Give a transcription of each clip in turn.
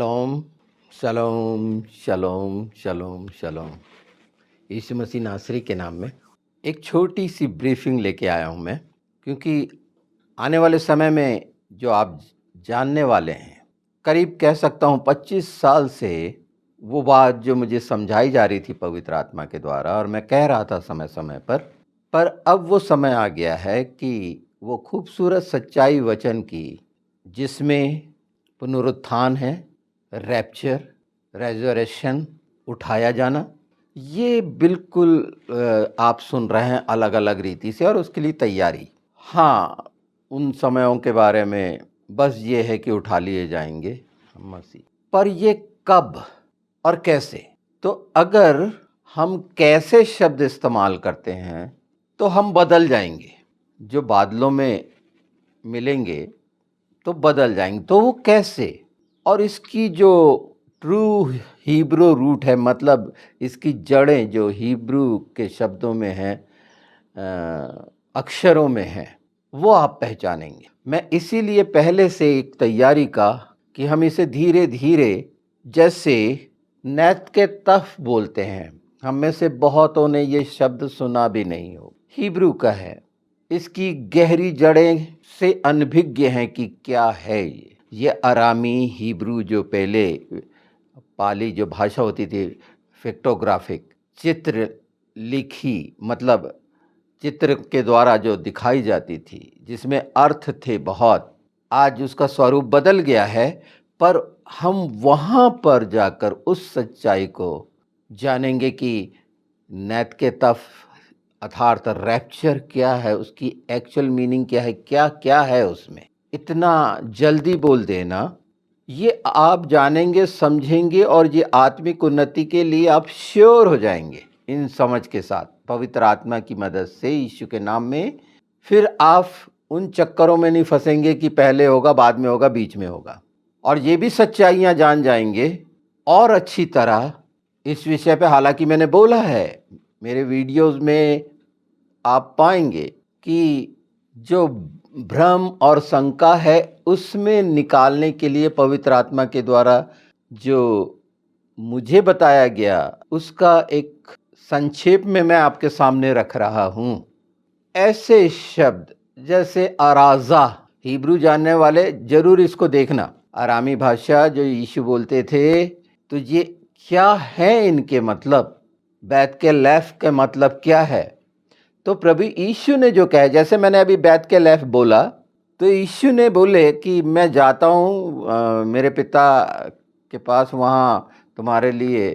शलोम, शलोम, शलोम, शलोम, शलोम। यीशु मसीह नासरी के नाम में एक छोटी सी ब्रीफिंग लेके आया हूँ मैं, क्योंकि आने वाले समय में जो आप जानने वाले हैं, करीब कह सकता हूँ 25 साल से वो बात जो मुझे समझाई जा रही थी पवित्र आत्मा के द्वारा, और मैं कह रहा था समय समय पर अब वो समय आ गया है कि वो खूबसूरत सच्चाई वचन की, जिसमें पुनरुत्थान है, रैप्चर, रेजरेशन, उठाया जाना, ये बिल्कुल आप सुन रहे हैं अलग अलग रीति से, और उसके लिए तैयारी। हाँ, उन समयों के बारे में बस ये है कि उठा लिए जाएंगे मसीह, पर ये कब और कैसे? तो अगर हम कैसे शब्द इस्तेमाल करते हैं तो हम बदल जाएंगे। जो बादलों में मिलेंगे तो बदल जाएंगे, तो वो कैसे? और इसकी जो ट्रू हिब्रू रूट है, मतलब इसकी जड़ें जो हिब्रू के शब्दों में हैं, अक्षरों में हैं, वो आप पहचानेंगे। मैं इसीलिए पहले से एक तैयारी का कि हम इसे धीरे धीरे, जैसे नैत के तफ बोलते हैं, हम में से बहुतों ने ये शब्द सुना भी नहीं हो, हिब्रू का है, इसकी गहरी जड़ें से अनभिज्ञ हैं कि क्या है ये अरामी हिब्रू, जो पहले पाली जो भाषा होती थी, फिक्टोग्राफिक, चित्र लिखी, मतलब चित्र के द्वारा जो दिखाई जाती थी, जिसमें अर्थ थे बहुत, आज उसका स्वरूप बदल गया है। पर हम वहाँ पर जाकर उस सच्चाई को जानेंगे कि नैत के तफ अर्थात रैप्चर क्या है, उसकी एक्चुअल मीनिंग क्या है, क्या क्या है उसमें। इतना जल्दी बोल देना, ये आप जानेंगे, समझेंगे, और ये आत्मिक उन्नति के लिए आप श्योर हो जाएंगे इन समझ के साथ, पवित्र आत्मा की मदद से, यीशु के नाम में। फिर आप उन चक्करों में नहीं फंसेंगे कि पहले होगा, बाद में होगा, बीच में होगा। और ये भी सच्चाइयाँ जान जाएंगे और अच्छी तरह इस विषय पे। हालांकि मैंने बोला है मेरे वीडियोस में, आप पाएंगे कि जो भ्रम और शंका है उसमें निकालने के लिए पवित्र आत्मा के द्वारा जो मुझे बताया गया, उसका एक संक्षेप में मैं आपके सामने रख रहा हूँ। ऐसे शब्द जैसे अराजा, हिब्रू जानने वाले जरूर इसको देखना, आरामी भाषा जो यीशु बोलते थे, तो ये क्या है इनके मतलब, बैत के लेफ के मतलब क्या है। तो प्रभु यीशु ने जो कहा, जैसे मैंने अभी बैत के लेफ बोला, तो यीशु ने बोले कि मैं जाता हूँ मेरे पिता के पास, वहाँ तुम्हारे लिए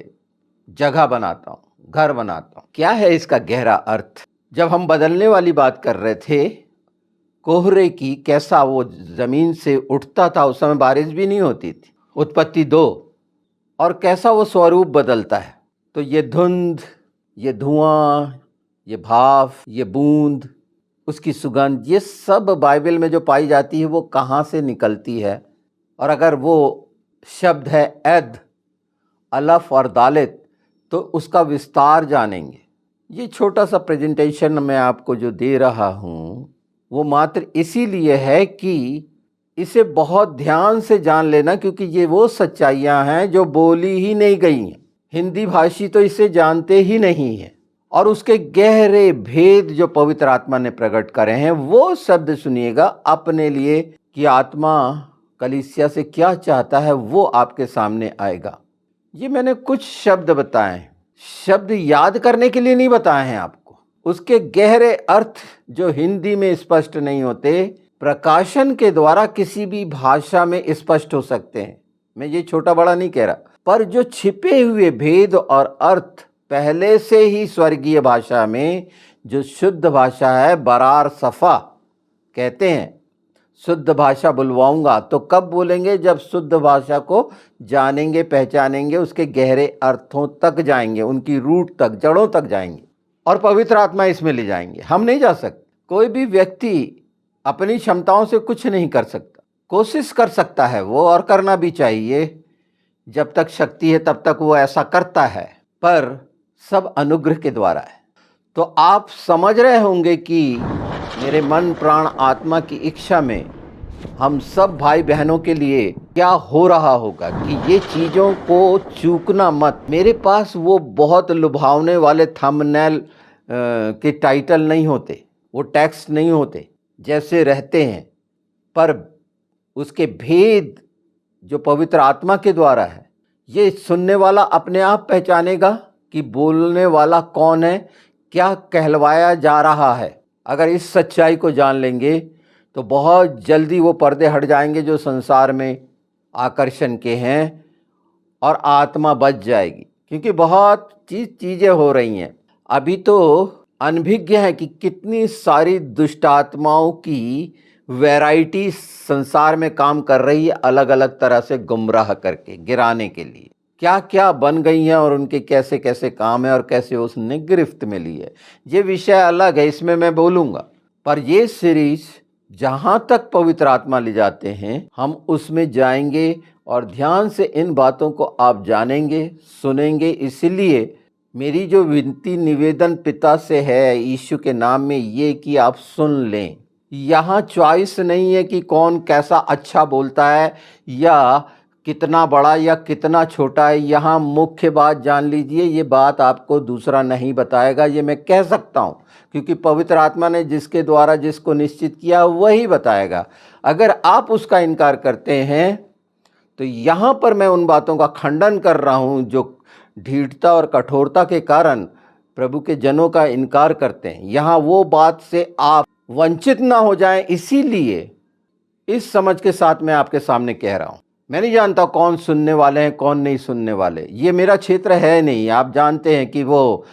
जगह बनाता हूँ, घर बनाता हूँ। क्या है इसका गहरा अर्थ? जब हम बदलने वाली बात कर रहे थे कोहरे की, कैसा वो जमीन से उठता था, उस समय बारिश भी नहीं होती थी, उत्पत्ति 2, और कैसा वो स्वरूप बदलता है। तो ये धुंध, ये धुआं, ये भाप, ये बूंद, उसकी सुगंध, ये सब बाइबल में जो पाई जाती है वो कहाँ से निकलती है। और अगर वो शब्द है एद, अलफ और दालित, तो उसका विस्तार जानेंगे। ये छोटा सा प्रेजेंटेशन मैं आपको जो दे रहा हूँ वो मात्र इसीलिए है कि इसे बहुत ध्यान से जान लेना, क्योंकि ये वो सच्चाइयाँ हैं जो बोली ही नहीं गई हैं। हिंदी भाषी तो इसे जानते ही नहीं है, और उसके गहरे भेद जो पवित्र आत्मा ने प्रकट करे हैं, वो शब्द सुनिएगा अपने लिए कि आत्मा कलीसिया से क्या चाहता है, वो आपके सामने आएगा। ये मैंने कुछ शब्द बताए, शब्द याद करने के लिए नहीं बताए हैं आपको, उसके गहरे अर्थ जो हिंदी में स्पष्ट नहीं होते, प्रकाशन के द्वारा किसी भी भाषा में स्पष्ट हो सकते हैं। मैं ये छोटा बड़ा नहीं कह रहा, पर जो छिपे हुए भेद और अर्थ पहले से ही स्वर्गीय भाषा में, जो शुद्ध भाषा है, बरार सफा कहते हैं, शुद्ध भाषा बुलवाऊंगा। तो कब बोलेंगे? जब शुद्ध भाषा को जानेंगे, पहचानेंगे, उसके गहरे अर्थों तक जाएंगे, उनकी रूट तक, जड़ों तक जाएंगे, और पवित्र आत्मा इसमें ले जाएंगे। हम नहीं जा सकते। कोई भी व्यक्ति अपनी क्षमताओं से कुछ नहीं कर सकता, कोशिश कर सकता है वो, और करना भी चाहिए। जब तक शक्ति है तब तक वो ऐसा करता है, पर सब अनुग्रह के द्वारा है। तो आप समझ रहे होंगे कि मेरे मन, प्राण, आत्मा की इच्छा में हम सब भाई बहनों के लिए क्या हो रहा होगा कि ये चीज़ों को चूकना मत। मेरे पास वो बहुत लुभावने वाले थंबनेल के टाइटल नहीं होते, वो टेक्स्ट नहीं होते, जैसे रहते हैं, पर उसके भेद जो पवित्र आत्मा के द्वारा है, ये सुनने वाला अपने आप पहचानेगा कि बोलने वाला कौन है, क्या कहलवाया जा रहा है। अगर इस सच्चाई को जान लेंगे तो बहुत जल्दी वो पर्दे हट जाएंगे जो संसार में आकर्षण के हैं, और आत्मा बच जाएगी। क्योंकि बहुत चीज़ें हो रही हैं। अभी तो अनभिज्ञ है कि कितनी सारी दुष्ट आत्माओं की वैरायटी संसार में काम कर रही है, अलग अलग तरह से गुमराह करके गिराने के लिए। क्या क्या बन गई हैं और उनके कैसे कैसे काम है और कैसे उसने गिरफ्त में ली है, ये विषय अलग है, इसमें मैं बोलूँगा। पर ये सीरीज जहाँ तक पवित्र आत्मा ले जाते हैं, हम उसमें जाएंगे और ध्यान से इन बातों को आप जानेंगे, सुनेंगे। इसलिए मेरी जो विनती निवेदन पिता से है यीशु के नाम में, ये कि आप सुन लें। यहाँ चॉइस नहीं है कि कौन कैसा अच्छा बोलता है या कितना बड़ा या कितना छोटा है। यहाँ मुख्य बात जान लीजिए, ये बात आपको दूसरा नहीं बताएगा, ये मैं कह सकता हूँ, क्योंकि पवित्र आत्मा ने जिसके द्वारा जिसको निश्चित किया वही बताएगा। अगर आप उसका इनकार करते हैं तो यहाँ पर मैं उन बातों का खंडन कर रहा हूँ जो ढीठता और कठोरता के कारण प्रभु के जनों का इनकार करते हैं। यहाँ वो बात से आप वंचित ना हो जाएं, इसीलिए इस समझ के साथ मैं आपके सामने कह रहा हूँ। मैं नहीं जानता कौन सुनने वाले हैं कौन नहीं सुनने वाले, ये मेरा क्षेत्र है नहीं। आप जानते हैं कि वो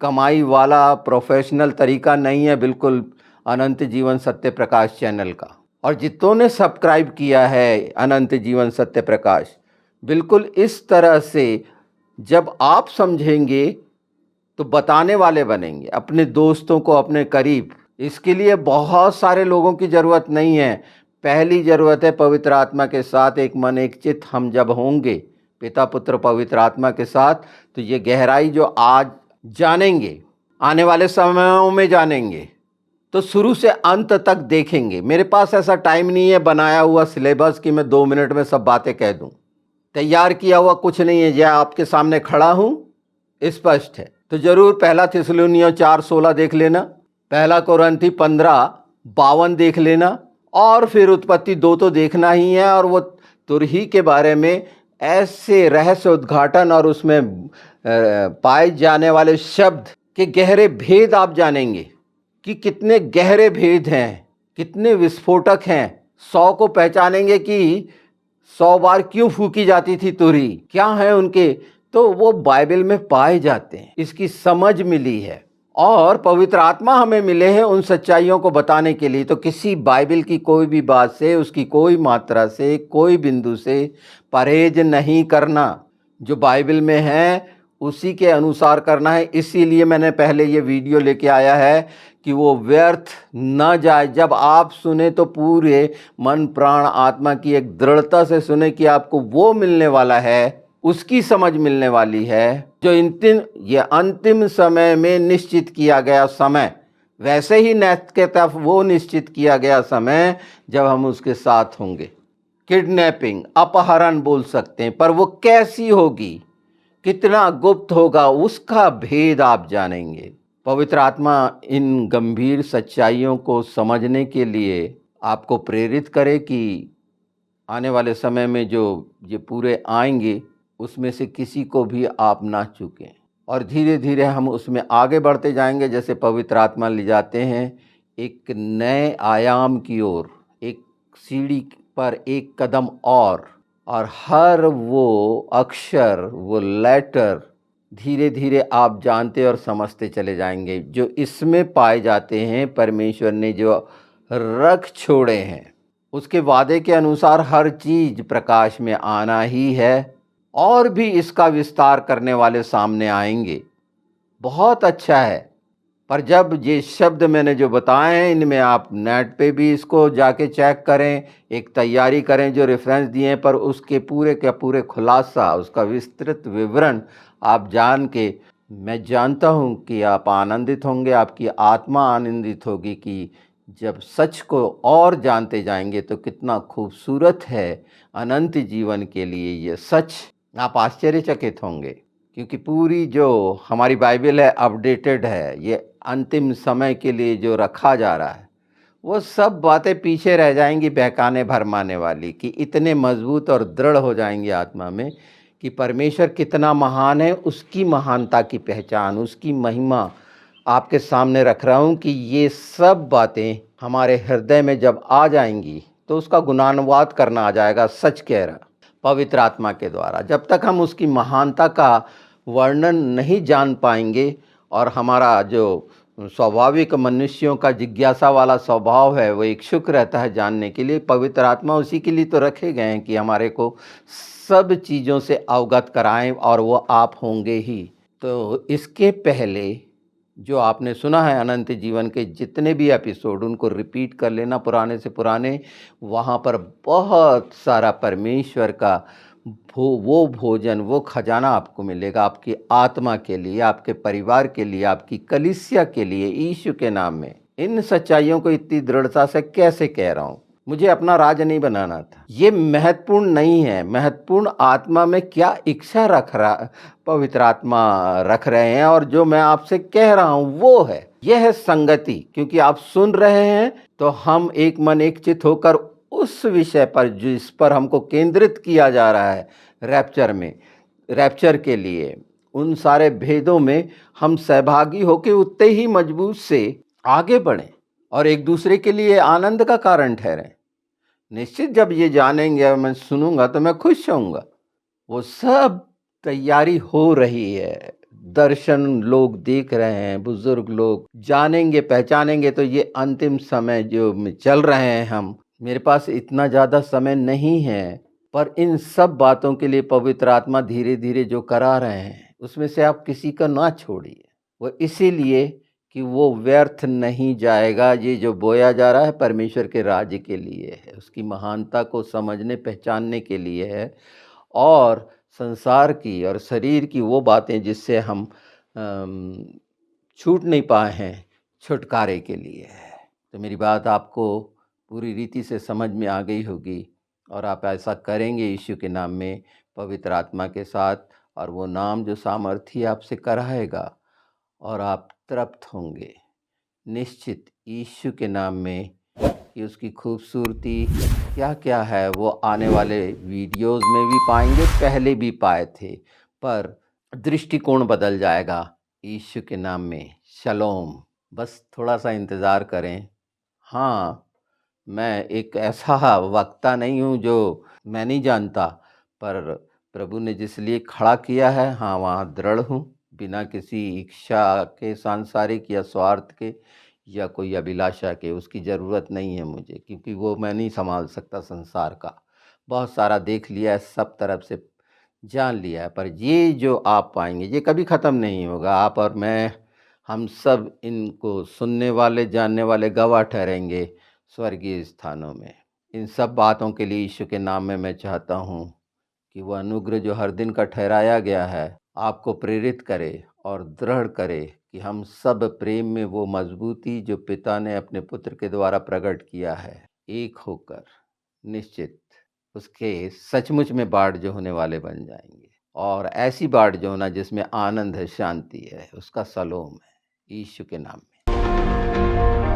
कमाई वाला प्रोफेशनल तरीका नहीं है बिल्कुल अनंत जीवन सत्य प्रकाश चैनल का। और जितनों ने सब्सक्राइब किया है अनंत जीवन सत्य प्रकाश, बिल्कुल इस तरह से जब आप समझेंगे तो बताने वाले बनेंगे अपने दोस्तों को, अपने करीब। इसके लिए बहुत सारे लोगों की ज़रूरत नहीं है। पहली ज़रूरत है पवित्र आत्मा के साथ एक मन एक चित्त हम जब होंगे पिता पुत्र पवित्र आत्मा के साथ, तो ये गहराई जो आज जानेंगे, आने वाले समयों में जानेंगे, तो शुरू से अंत तक देखेंगे। मेरे पास ऐसा टाइम नहीं है बनाया हुआ सिलेबस कि मैं 2 मिनट में सब बातें कह दूं। तैयार किया हुआ कुछ नहीं है, यह आपके सामने खड़ा हूं, स्पष्ट है। तो जरूर पहला थिस्सलुनीयों 4:16 देख लेना, पहला कोरिन्थी 15:52 देख लेना, और फिर उत्पत्ति 2 तो देखना ही है। और वो तुरही के बारे में ऐसे रहस्य उद्घाटन और उसमें पाए जाने वाले शब्द के गहरे भेद आप जानेंगे कि कितने गहरे भेद हैं, कितने विस्फोटक हैं। 100 को पहचानेंगे कि 100 बार क्यों फूकी जाती थी तुरही, क्या है उनके, तो वो बाइबल में पाए जाते हैं। इसकी समझ मिली है और पवित्र आत्मा हमें मिले हैं उन सच्चाइयों को बताने के लिए। तो किसी बाइबल की कोई भी बात से, उसकी कोई मात्रा से, कोई बिंदु से परहेज नहीं करना। जो बाइबल में है उसी के अनुसार करना है। इसीलिए मैंने पहले ये वीडियो लेके आया है कि वो व्यर्थ ना जाए। जब आप सुने तो पूरे मन प्राण आत्मा की एक दृढ़ता से सुने कि आपको वो मिलने वाला है, उसकी समझ मिलने वाली है जो ये अंतिम समय में निश्चित किया गया समय। वैसे ही नैतिकता वो निश्चित किया गया समय जब हम उसके साथ होंगे। किडनैपिंग, अपहरण बोल सकते हैं, पर वो कैसी होगी, कितना गुप्त होगा, उसका भेद आप जानेंगे। पवित्र आत्मा इन गंभीर सच्चाइयों को समझने के लिए आपको प्रेरित करे कि आने वाले समय में जो ये पूरे आएंगे उसमें से किसी को भी आप ना चूकें। और धीरे धीरे हम उसमें आगे बढ़ते जाएंगे, जैसे पवित्र आत्मा ले जाते हैं एक नए आयाम की ओर, एक सीढ़ी पर एक कदम और हर वो अक्षर, वो लेटर धीरे धीरे आप जानते और समझते चले जाएंगे जो इसमें पाए जाते हैं। परमेश्वर ने जो रख छोड़े हैं उसके वादे के अनुसार हर चीज़ प्रकाश में आना ही है, और भी इसका विस्तार करने वाले सामने आएंगे। बहुत अच्छा है। पर जब ये शब्द मैंने जो बताए हैं, इनमें आप नेट पे भी इसको जाके चेक करें, एक तैयारी करें जो रेफरेंस दिए हैं, पर उसके पूरे का पूरे खुलासा, उसका विस्तृत विवरण आप जान के, मैं जानता हूं कि आप आनंदित होंगे, आपकी आत्मा आनंदित होगी कि जब सच को और जानते जाएंगे तो कितना खूबसूरत है अनंत जीवन के लिए ये सच। आप आश्चर्यचकित होंगे, क्योंकि पूरी जो हमारी बाइबल है अपडेटेड है। ये अंतिम समय के लिए जो रखा जा रहा है, वो सब बातें पीछे रह जाएंगी बहकाने भरमाने वाली, कि इतने मजबूत और दृढ़ हो जाएंगे आत्मा में कि परमेश्वर कितना महान है, उसकी महानता की पहचान, उसकी महिमा आपके सामने रख रहा हूँ कि ये सब बातें हमारे हृदय में जब आ जाएंगी तो उसका गुणानुवाद करना आ जाएगा। सच कह रहा पवित्र आत्मा के द्वारा। जब तक हम उसकी महानता का वर्णन नहीं जान पाएंगे और हमारा जो स्वाभाविक मनुष्यों का जिज्ञासा वाला स्वभाव है वो इच्छुक रहता है जानने के लिए, पवित्र आत्मा उसी के लिए तो रखे गए हैं कि हमारे को सब चीज़ों से अवगत कराएं, और वो आप होंगे ही। तो इसके पहले जो आपने सुना है अनंत जीवन के जितने भी एपिसोड, उनको रिपीट कर लेना पुराने से पुराने। वहाँ पर बहुत सारा परमेश्वर का वो भोजन, वो खजाना आपको मिलेगा आपकी आत्मा के लिए, आपके परिवार के लिए, आपकी कलीसिया के लिए, यीशु के नाम में। इन सच्चाइयों को इतनी दृढ़ता से कैसे कह रहा हूँ? मुझे अपना राज नहीं बनाना था, ये महत्वपूर्ण नहीं है। महत्वपूर्ण आत्मा में क्या इच्छा पवित्र आत्मा रख रहे हैं, और जो मैं आपसे कह रहा हूं वो है, यह है संगति। क्योंकि आप सुन रहे हैं तो हम एक मन एक चित होकर उस विषय पर जिस पर हमको केंद्रित किया जा रहा है रैप्चर के लिए, उन सारे भेदों में हम सहभागी होकर उतने ही मजबूत से आगे बढ़ें और एक दूसरे के लिए आनंद का कारण ठहरें। निश्चित जब ये जानेंगे, मैं सुनूंगा तो मैं खुश होऊंगा। वो सब तैयारी हो रही है, दर्शन लोग देख रहे हैं, बुजुर्ग लोग जानेंगे, पहचानेंगे। तो ये अंतिम समय जो चल रहे हैं हम, मेरे पास इतना ज़्यादा समय नहीं है, पर इन सब बातों के लिए पवित्र आत्मा धीरे धीरे जो करा रहे हैं उसमें से आप किसी का ना छोड़िए। वो इसीलिए कि वो व्यर्थ नहीं जाएगा। ये जो बोया जा रहा है परमेश्वर के राज्य के लिए है, उसकी महानता को समझने पहचानने के लिए है, और संसार की और शरीर की वो बातें जिससे हम छूट नहीं पाए हैं, छुटकारे के लिए है। तो मेरी बात आपको पूरी रीति से समझ में आ गई होगी, और आप ऐसा करेंगे यीशु के नाम में, पवित्र आत्मा के साथ, और वो नाम जो सामर्थ्य आपसे कराएगा, और आप तृप्त होंगे निश्चित यीशु के नाम में। कि उसकी खूबसूरती क्या क्या है वो आने वाले वीडियोस में भी पाएंगे, पहले भी पाए थे, पर दृष्टिकोण बदल जाएगा यीशु के नाम में। शलोम। बस थोड़ा सा इंतज़ार करें। हाँ, मैं एक ऐसा वक्ता नहीं हूँ जो मैं नहीं जानता, पर प्रभु ने जिस लिए खड़ा किया है, हाँ, वहाँ दृढ़ हूँ, बिना किसी इच्छा के, सांसारिक या स्वार्थ के या कोई अभिलाषा के। उसकी ज़रूरत नहीं है मुझे, क्योंकि वो मैं नहीं संभाल सकता संसार का। बहुत सारा देख लिया है, सब तरफ से जान लिया है, पर ये जो आप पाएंगे ये कभी ख़त्म नहीं होगा। आप और मैं, हम सब इनको सुनने वाले, जानने वाले गवाह ठहरेंगे स्वर्गीय स्थानों में। इन सब बातों के लिए यीशु के नाम में मैं चाहता हूँ कि वह अनुग्रह जो हर दिन का ठहराया गया है आपको प्रेरित करे और दृढ़ करे, कि हम सब प्रेम में वो मजबूती जो पिता ने अपने पुत्र के द्वारा प्रकट किया है, एक होकर निश्चित उसके सचमुच में बाढ़ जो होने वाले बन जाएंगे। और ऐसी बाढ़ जो होना जिसमें आनंद है, शांति है, उसका सलोम है, यीशु के नाम में।